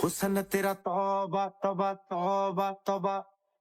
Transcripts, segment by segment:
हुस्न तेरा तौबा तौबा तौबा तौबा।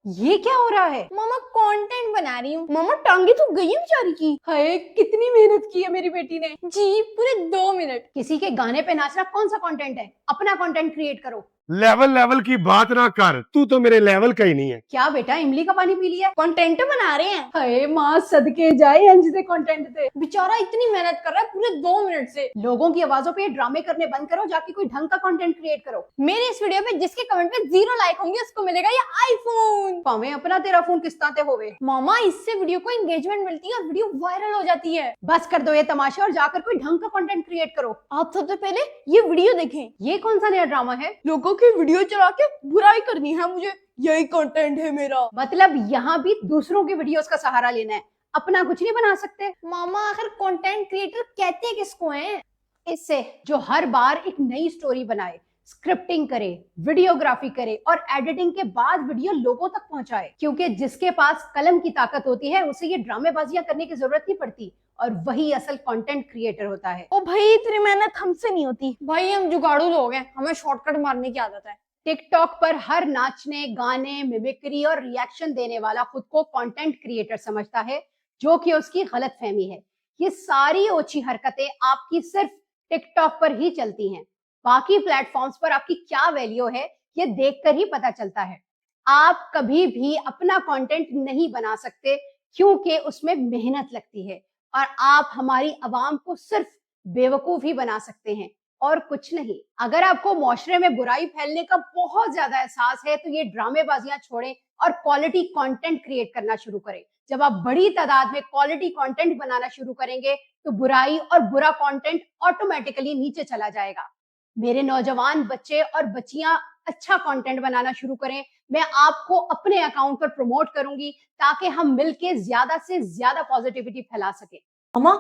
ये क्या हो रहा है? मामा कंटेंट बना रही हूँ। मामा टांगे तो गई है बेचारी की। हाय, कितनी मेहनत की है मेरी बेटी ने। जी पूरे 2 मिनट। किसी के गाने पे नाचना कौन सा कंटेंट है? अपना कंटेंट क्रिएट करो। लेवल लेवल की बात ना कर, तू तो मेरे लेवल का ही नहीं है। क्या बेटा, इमली का पानी पी लिया? कंटेंट बना रहे हैं। हाय माँ सदके जाए अंज से कंटेंट थे। बेचारा इतनी मेहनत कर रहा है पूरे 2 मिनट से। लोगों की आवाजों पे ड्रामे करने बंद करो, जाके कोई ढंग का कंटेंट क्रिएट करो। मेरे इस वीडियो पे जिसके कमेंट पे 0 लाइक होंगे उसको मिलेगा ये आईफोन। पावे अपना तेरा फोन किस्ताते होवे। मामा इससे वीडियो को एंगेजमेंट मिलती है और वीडियो वायरल हो जाती है। बस कर दो ये तमाशा और जाकर कोई ढंग का कंटेंट क्रिएट करो। आप सबसे पहले ये वीडियो देखें। ये कौन सा नया ड्रामा है? लोगों की वीडियो चला के बुराई करनी है मुझे, यही कंटेंट है मेरा। मतलब यहाँ भी दूसरों की वीडियोस का सहारा लेना है, अपना कुछ नहीं बना सकते? मामा आखिर कंटेंट क्रिएटर कहते किसको हैं? इससे जो हर बार एक नई स्टोरी बनाए, स्क्रिप्टिंग करे, वीडियोग्राफी करे और एडिटिंग के बाद वीडियो लोगों तक पहुंचाए। क्योंकि जिसके पास कलम की ताकत होती है उसे ये ड्रामेबाजियां करने की जरूरत नहीं पड़ती और वही असल कंटेंट क्रिएटर होता है। ओ भाई इतनी मेहनत हमसे नहीं होती भाई, हम जुगाड़ू लोग हैं, हमें शॉर्टकट मारने की आदत है। टिकटॉक पर हर नाचने, गाने, मिमिक्री और रिएक्शन देने वाला खुद को कंटेंट क्रिएटर समझता है, जो कि उसकी गलतफहमी है। ये सारी ओछी हरकतें आपकी सिर्फ टिकटॉक पर ही चलती हैं। बाकी प्लेटफॉर्म्स पर आपकी क्या वैल्यू है ये देखकर ही पता चलता है। आप कभी भी अपना कंटेंट नहीं बना सकते क्योंकि उसमें मेहनत लगती है और आप हमारी आवाम को सिर्फ बेवकूफ ही बना सकते हैं और कुछ नहीं। अगर आपको मुआशरे में बुराई फैलने का बहुत ज्यादा एहसास है तो ये ड्रामेबाजियां छोड़ें और क्वालिटी कंटेंट क्रिएट करना शुरू करें। जब आप बड़ी तादाद में क्वालिटी कंटेंट बनाना शुरू करेंगे तो बुराई और बुरा कंटेंट ऑटोमेटिकली नीचे चला जाएगा। मेरे नौजवान बच्चे और बच्चियां अच्छा कंटेंट बनाना शुरू करें। मैं आपको अपने अकाउंट पर प्रमोट करूंगी ताकि हम मिलके ज्यादा से ज्यादा पॉजिटिविटी फैला सके। मामा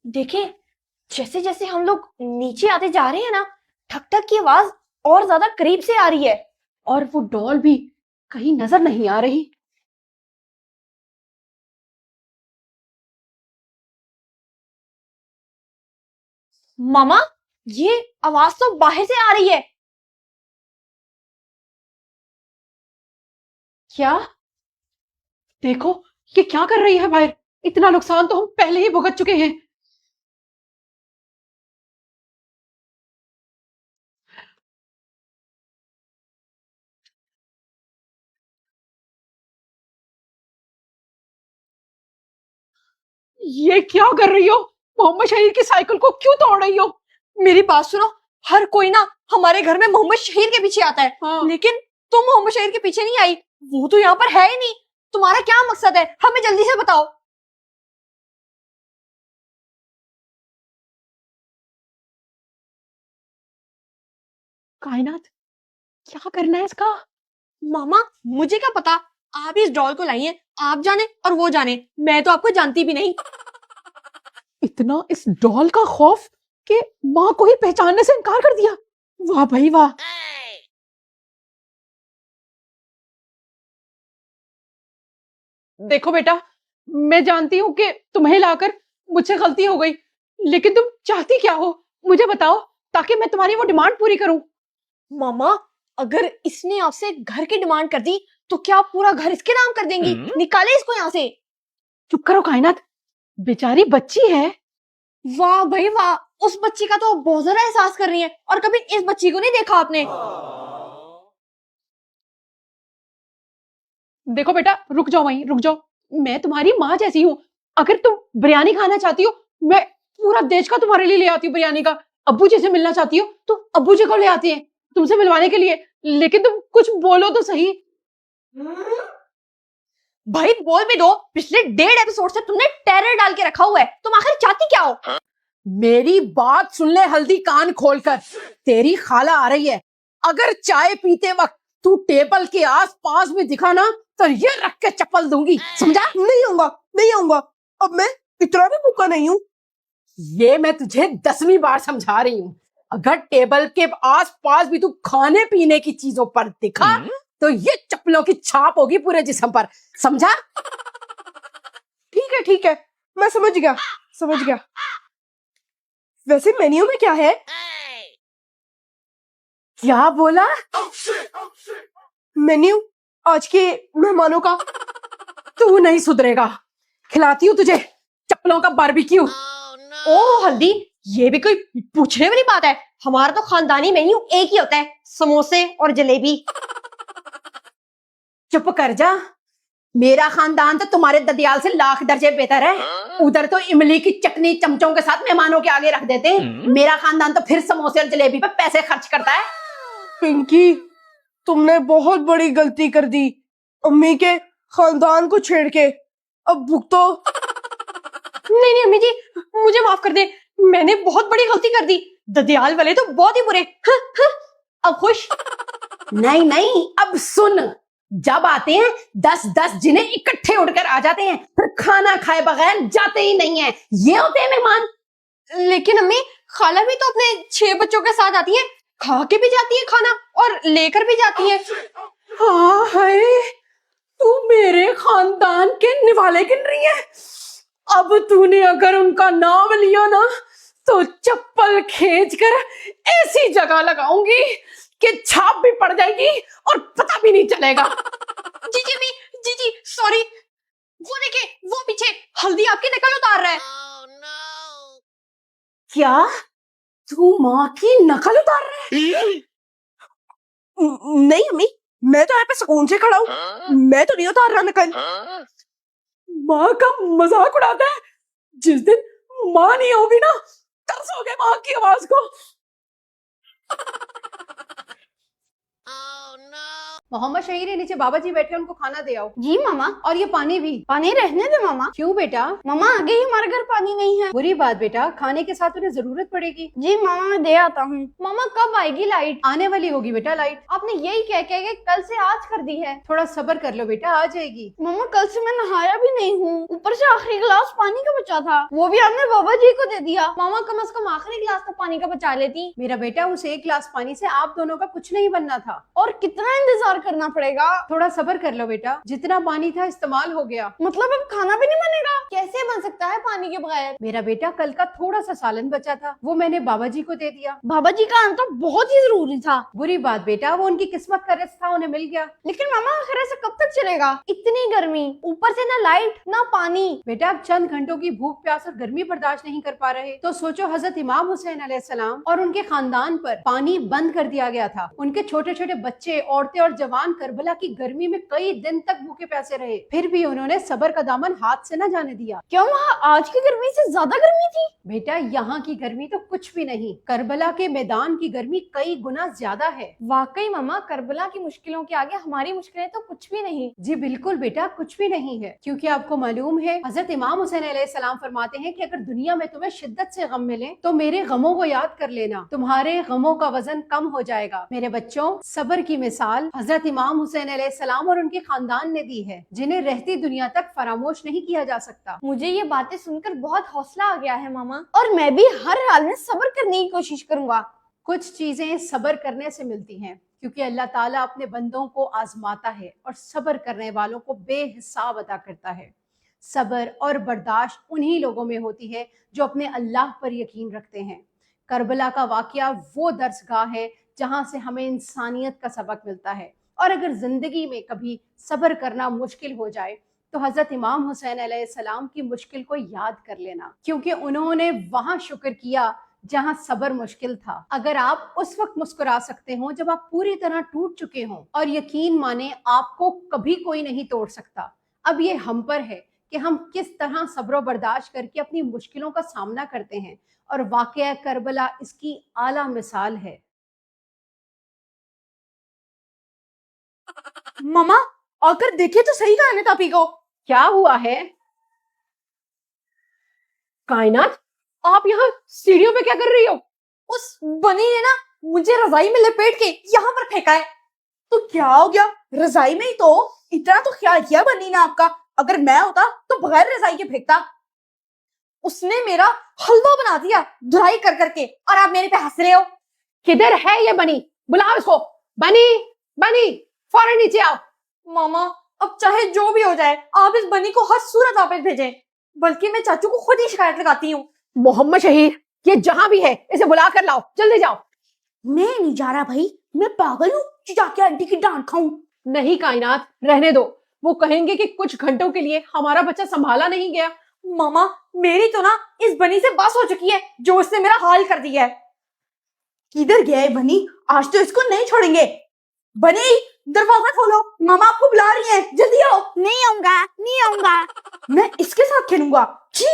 देखें, जैसे जैसे हम लोग नीचे आते जा रहे हैं ना, ठक ठक की आवाज और ज्यादा करीब से आ रही है और वो डॉल भी कहीं नजर नहीं आ रही। मामा ये आवाज तो बाहर से आ रही है। क्या? देखो ये क्या कर रही है बाहर। इतना नुकसान तो हम पहले ही भुगत चुके हैं। ये क्या कर रही हो? मोहम्मद शहीद की साइकिल को क्यों तोड़ रही हो? मेरी बात सुनो, हर कोई ना हमारे घर में मोहम्मद शहीद के पीछे आता है। हाँ। लेकिन तुम मोहम्मद शहीद के पीछे नहीं आई, वो तो यहाँ पर है ही नहीं। तुम्हारा क्या मकसद है, हमें जल्दी से बताओ। कायनात, क्या करना है इसका? मामा मुझे क्या पता, आप इस डॉल को लाई हैं, आप जाने और वो जाने, मैं तो आपको जानती भी नहीं। इतना इस डॉल का खौफ कि माँ को ही पहचानने से इनकार कर दिया। वाह भाई वाह। देखो बेटा, मैं जानती हूँ कि तुम्हें लाकर मुझसे गलती हो गई, लेकिन तुम चाहती क्या हो मुझे बताओ ताकि मैं तुम्हारी वो डिमांड पूरी करूं। मामा अगर इसने आपसे घर की डिमांड कर दी तो क्या आप पूरा घर इसके नाम कर देंगी? निकाले इसको यहाँ से। चुप करो कायनात, बेचारी बच्ची है। वाह भाई वाह, उस बच्ची का तो बहुत ज्यादा एहसास कर रही है, और कभी इस बच्ची को नहीं देखा आपने। देखो बेटा, रुक जाओ वहीं, रुक जाओ। मैं तुम्हारी माँ जैसी हूँ। अगर तुम बिरयानी खाना चाहती हो, मैं पूरा देश का तुम्हारे लिए ले आती हूँ बिरयानी का। अब्बू जी से मिलना चाहती हो तो अब्बू जी को ले आती है तुमसे मिलवाने के लिए। लेकिन तुम कुछ बोलो तो सही। भाई बोल भी दो, पिछले 1.5 एपिसोड से तुमने टेरर डाल के रखा हुआ है, तुम आखिर चाहती क्या हो? मेरी बात सुन ले हल्दी कान खोलकर, तेरी खाला आ रही है। अगर चाय पीते वक्त तू टेबल के आस पास में दिखा ना तो ये रख के चप्पल दूंगी, समझा? नहीं आऊंगा, नहीं आऊंगा, अब मैं इतना भी भूखा नहीं हूँ। ये मैं तुझे 10वीं बार समझा रही हूँ। अगर टेबल के आस पास भी तू खाने पीने की चीजों पर दिखा तो ये चप्पलों की छाप होगी पूरे जिस्म पर, समझा? ठीक है, मैं समझ गया, समझ गया। वैसे मेन्यू में क्या है? क्या बोला? मेन्यू आज के मेहमानों का। तू नहीं सुधरेगा, खिलाती हूँ तुझे चप्पलों का बारबेक्यू। ओ हल्दी, ये भी कोई पूछने वाली बात है? हमारा तो खानदानी मेन्यू एक ही होता है, समोसे और जलेबी। चुप कर जा, मेरा खानदान तो तुम्हारे ददियाल से लाख दर्जे बेहतर है। उधर तो इमली की चटनी चमचों के साथ मेहमानों के आगे रख देते हैं, मेरा खानदान तो फिर समोसे और जलेबी पे पैसे खर्च करता है। पिंकी, तुमने बहुत बड़ी गलती कर दी, अम्मी के खानदान को छेड़ के। अब भुगतो। नहीं नहीं अम्मी जी, मुझे माफ कर दे, मैंने बहुत बड़ी गलती कर दी। ददियाल वाले तो बहुत ही बुरे। अब खुश? नहीं नहीं, अब सुन, जब आते हैं 10-10 जिन्हें इकट्ठे उड़कर आ जाते हैं, फिर खाना खाए बगैर जाते ही नहीं है। ये होते हैं मेहमान। लेकिन अम्मी, खाला भी तो अपने 6 बच्चों के साथ आती है, खा के भी जाती है खाना और लेकर भी जाती है। हाँ है, तू मेरे खानदान के निवाले गिन रही है। अब तूने अगर उनका नाम लिया ना, तो चप्पल खींचकर ऐसी जगह लगाऊंगी कि छाप भी पड़ जाएगी और पता भी नहीं चलेगा। जी अम्मी, जी सॉरी। वो देखे, वो पीछे हल्दी आपकी नकल उतार रहा है। क्या तू माँ की नकल उतार रहा है? नहीं अम्मी, मैं तो यहाँ पे सुकून से खड़ा हूँ, मैं तो नहीं उतार रहा नकल। माँ का मजाक उड़ाता है। जिस दिन माँ नहीं होगी ना, तरसोगे माँ की आवाज को। मोहम्मद शहीर है नीचे, बाबा जी बैठे, उनको खाना दे आओ। जी मामा। और ये पानी भी। पानी रहने दे मामा। क्यों बेटा? मामा आगे ही हमारे घर पानी नहीं है। बुरी बात बेटा, खाने के साथ उन्हें जरूरत पड़ेगी। जी मामा, मैं दे आता हूँ। मामा कब आएगी लाइट? आने वाली होगी बेटा लाइट। आपने यही कह के कल से आज कर दी है। थोड़ा सब्र कर लो बेटा, आ जाएगी। मामा कल से मैं नहाया भी नहीं हूँ, ऊपर से आखिरी गिलास पानी का बचा था, वो भी आपने बाबा जी को दे दिया। मामा कम से कम आखिरी गिलास तो पानी का बचा लेती। मेरा बेटा, उस एक गिलास पानी से आप दोनों का कुछ नहीं बनना था। और कितना इंतजार करना पड़ेगा? थोड़ा सब्र कर लो बेटा, जितना पानी था इस्तेमाल हो गया। मतलब अब खाना भी नहीं बनेगा? कैसे बन सकता है पानी के बगैर? मेरा बेटा, कल का थोड़ा सा सालन बचा था, वो मैंने बाबा जी को दे दिया। बाबा जी का आना तो बहुत ही जरूरी था। बुरी बात बेटा, वो उनकी किस्मत का रिस्क था, उन्हें मिल गया। लेकिन मामा आखिर ऐसा कब तक चलेगा? इतनी गर्मी, ऊपर से ना लाइट ना पानी। बेटा, अब चंद घंटों की भूख प्यास और गर्मी बर्दाश्त नहीं कर पा रहे तो सोचो, हजरत इमाम हुसैन अलैहिस्सलाम और उनके खानदान पर पानी बंद कर दिया गया था। उनके छोटे छोटे बच्चे, औरतें और जवान करबला की गर्मी में कई दिन तक भूखे प्यासे रहे, फिर भी उन्होंने सब्र का दामन हाथ से न जाने दिया। क्यों, वहाँ आज की गर्मी से ज्यादा गर्मी थी? बेटा, यहाँ की गर्मी तो कुछ भी नहीं, करबला के मैदान की गर्मी कई गुना ज्यादा है। वाकई मामा, करबला की मुश्किलों के आगे हमारी मुश्किलें तो कुछ भी नहीं। जी बिल्कुल बेटा, कुछ भी नहीं है, क्योंकि आपको मालूम है हजरत इमाम हुसैन अलैहिस्सलाम फरमाते हैं कि अगर दुनिया में तुम्हें शिद्दत से गम मिले तो मेरे गमों को याद कर लेना, तुम्हारे गमों का वजन कम हो जाएगा। मेरे बच्चों, सब्र की मिसाल हजरत इमाम हुसैन अलैहिस्सलाम और उनके खानदान ने दी है, जिन्हें रहती दुनिया तक फरामोश नहीं किया जा सकता। मुझे ये बातें सुनकर बहुत हौसला आ गया है मामा, और मैं भी हर हाल में सब्र करने की कोशिश करूंगा। कुछ चीजें सब्र करने से मिलती हैं, क्योंकि अल्लाह ताला अपने बंदों को आजमाता है और सब्र करने वालों को बेहिसाब अता करता है। सब्र और बर्दाश्त उन्हीं लोगों में होती है जो अपने अल्लाह पर यकीन रखते हैं। करबला का वाकया वो दर्सगाह है जहाँ से हमें इंसानियत का सबक मिलता है। और अगर जिंदगी में कभी सब्र करना मुश्किल हो जाए तो हजरत इमाम हुसैन अलैहिस्सलाम की मुश्किल को याद कर लेना, क्योंकि उन्होंने वहां शुक्र किया जहां सब्र मुश्किल था। अगर आप उस वक्त मुस्कुरा सकते हो जब आप पूरी तरह टूट चुके हो, और यकीन माने आपको कभी कोई नहीं तोड़ सकता, अब ये हम पर है कि हम किस तरह सब्र बर्दाश्त करके अपनी मुश्किलों का सामना करते हैं। और वाकया करबला इसकी आला मिसाल है। मामा आकर देखे तो सही कायनात आपी को। क्या हुआ है? कायनात, आप यहाँ सीढ़ियों पे क्या कर रही हो? उस बनी ने ना मुझे रजाई में लपेट के यहाँ पर फेंका है। तो क्या हो गया, रजाई में ही तो। इतना तो ख्याल किया बनी ना आपका, अगर मैं होता तो बगैर रजाई के फेंकता। उसने मेरा हलवा बना दिया धुलाई कर करके, और आप मेरे पे हंस रहे हो। किधर है ये बनी? बुलाओ इसको। बनी, बनी, फौरन नीचे आओ। मामा अब चाहे जो भी हो जाए, आप इस बनी को हर सूरत वापस भेजें, बल्कि मैं चाचू को खुद ही शिकायत लगाती हूँ। मोहम्मद शहीर, ये जहां भी है इसे बुला कर लाओ, जल्दी जाओ। मैं नहीं जा रहा भाई, मैं पागल हूँ कि जाके आंटी की डांट खाऊं? नहीं कायनात, रहने दो। वो कहेंगे कि कुछ घंटों के लिए हमारा बच्चा संभाला नहीं गया। मामा, मेरी तो ना इस बनी से बस हो चुकी है, जो इसने मेरा हाल कर दिया है। किधर गया है बनी? आज तो इसको नहीं छोड़ेंगे। बनी, दरवाजा खोलो, मामा आपको बुला रही हैं, जल्दी आओ। नहीं आऊंगा, नहीं आऊंगा। मैं इसके साथ खेलूंगा। छी!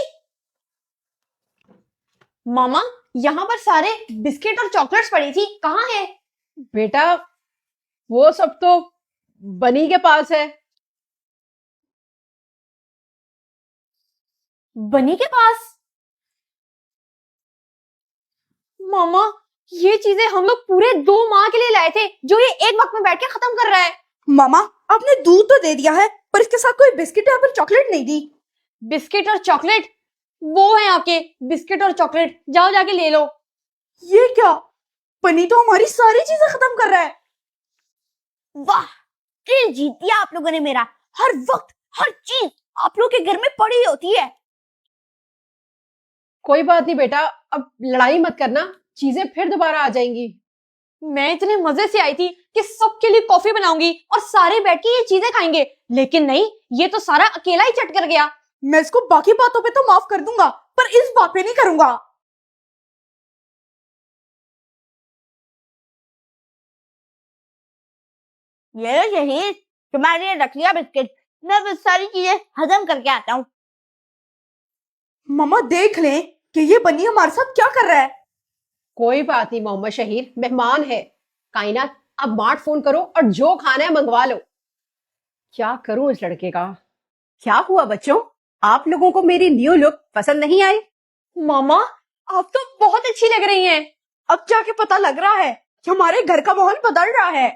मामा, यहाँ पर सारे बिस्किट और चॉकलेट्स पड़ी थी, कहाँ है? बेटा, वो सब तो बनी के पास है। बनी के पास? मामा, ये चीजें हम लोग पूरे 2 माह के लिए लाए थे, जो ये एक वक्त में बैठ के खत्म कर रहा है। मामा, आपने दूध तो दे दिया है, पर इसके साथ कोई बिस्किट या फिर चॉकलेट नहीं दी। बिस्किट और चॉकलेट? वो है आपके बिस्किट और चॉकलेट, जाओ जाके ले लो। ये क्या? बनी तो हमारी सारी चीजें खत्म कर रहा है। वाह, दिल जीत दिया आप लोगों ने मेरा। हर वक्त हर चीज आप लोग के घर में पड़ी होती है। कोई बात नहीं बेटा, अब लड़ाई मत करना, चीजें फिर दोबारा आ जाएंगी। मैं इतने मजे से आई थी कि सबके लिए कॉफी बनाऊंगी और सारे बैठ के ये चीजें खाएंगे, लेकिन नहीं, ये तो सारा अकेला ही चट कर गया। मैं इसको बाकी बातों पे तो माफ कर दूंगा, पर इस बात पे नहीं करूंगा। ये शहीद, तुम्हारे लिए रख लिया बिस्किट। मैं बस सारी चीजें हजम करके आता हूँ। मामा देख लें कि ये बन्नी हमारे साथ क्या कर रहा है। कोई बात नहीं मोहम्मद शहीर, मेहमान है। कायनात, अब मार्ट फोन करो और जो खाना है मंगवा लो। क्या करूं इस लड़के का? क्या हुआ बच्चों, आप लोगों को मेरी न्यू लुक पसंद नहीं आई? मामा, आप तो बहुत अच्छी लग रही हैं। अब जाके पता लग रहा है कि हमारे घर का माहौल बदल रहा है।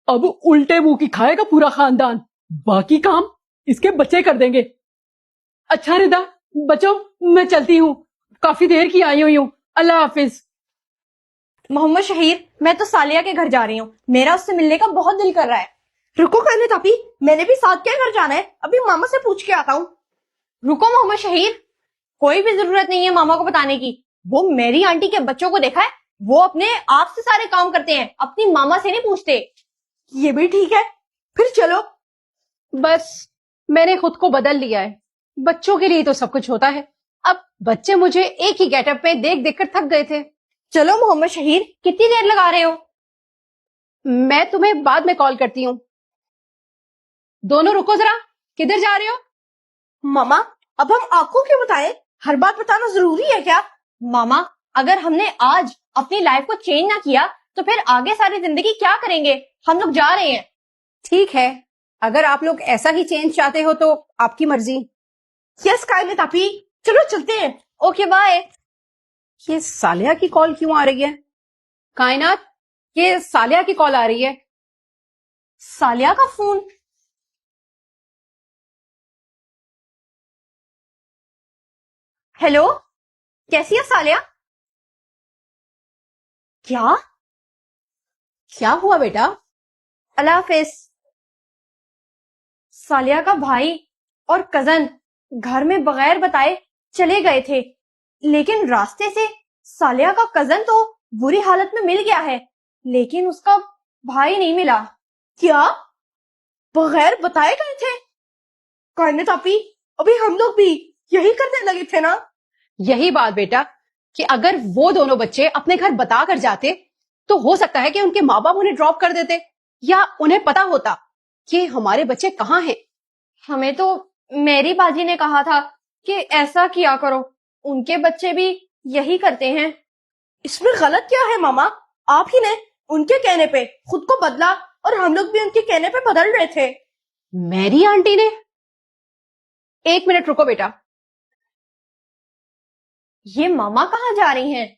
अब उल्टे मुंह की खाएगा पूरा खानदान, बाकी काम इसके बच्चे कर देंगे। अच्छा रिदा, बच्चों मैं चलती हूँ, काफी देर की आई हुई हूँ। अल्लाह हाफिज। मोहम्मद शहीर, मैं तो सालिया के घर जा रही हूँ, मेरा उससे मिलने का बहुत दिल कर रहा है। रुको कहने तापी, मैंने भी साथ क्या घर जाना है, अभी मामा से पूछ के आता हूँ। रुको मोहम्मद शहीर, कोई भी जरूरत नहीं है मामा को बताने की। वो मेरी आंटी के बच्चों को देखा है, वो अपने आप से सारे काम करते हैं, अपनी मामा से नहीं पूछते। ये भी ठीक है, फिर चलो। बस मैंने खुद को बदल लिया है, बच्चों के लिए तो सब कुछ होता है। अब बच्चे मुझे एक ही गेटअप पे देख देख कर थक गए थे। चलो मोहम्मद शहीर, कितनी देर लगा रहे हो? मैं तुम्हें बाद में कॉल करती हूँ। दोनों रुको जरा, किधर जा रहे हो? मामा, अब हम आपको क्यों बताएं? हर बात बताना जरूरी है क्या? मामा, अगर हमने आज अपनी लाइफ को चेंज ना किया तो फिर आगे सारी जिंदगी क्या करेंगे? हम लोग जा रहे हैं। ठीक है, अगर आप लोग ऐसा ही चेंज चाहते हो तो आपकी मर्जी। यस कायने तापी, चलो चलते हैं। Okay bye. ये सालिया की कॉल क्यों आ रही है? कायनात, ये सालिया की कॉल आ रही है। सालिया का फोन? हेलो, कैसी है सालिया? क्या? क्या हुआ बेटा? अल्लाह हाफिज। सालिया का भाई और कजन घर में बगैर बताए चले गए थे, लेकिन रास्ते से सालिया का कजन तो बुरी हालत में मिल गया है, लेकिन उसका भाई नहीं मिला। क्या? बगैर बताए गए थे? कहने तापी, अभी हम लोग भी यही करने लगे थे ना? यही बात बेटा, कि अगर वो दोनों बच्चे अपने घर बता कर जाते तो हो सकता है कि उनके माँ बाप उन्हें ड्रॉप कर देते, या उन्हें पता होता कि हमारे बच्चे कहाँ हैं। हमें तो मेरी बाजी ने कहा था कि ऐसा किया करो, उनके बच्चे भी यही करते हैं। इसमें गलत क्या है मामा? आप ही ने उनके कहने पे खुद को बदला और हम लोग भी उनके कहने पे बदल रहे थे। मेरी आंटी ने? एक मिनट रुको बेटा। ये मामा कहाँ जा रही हैं?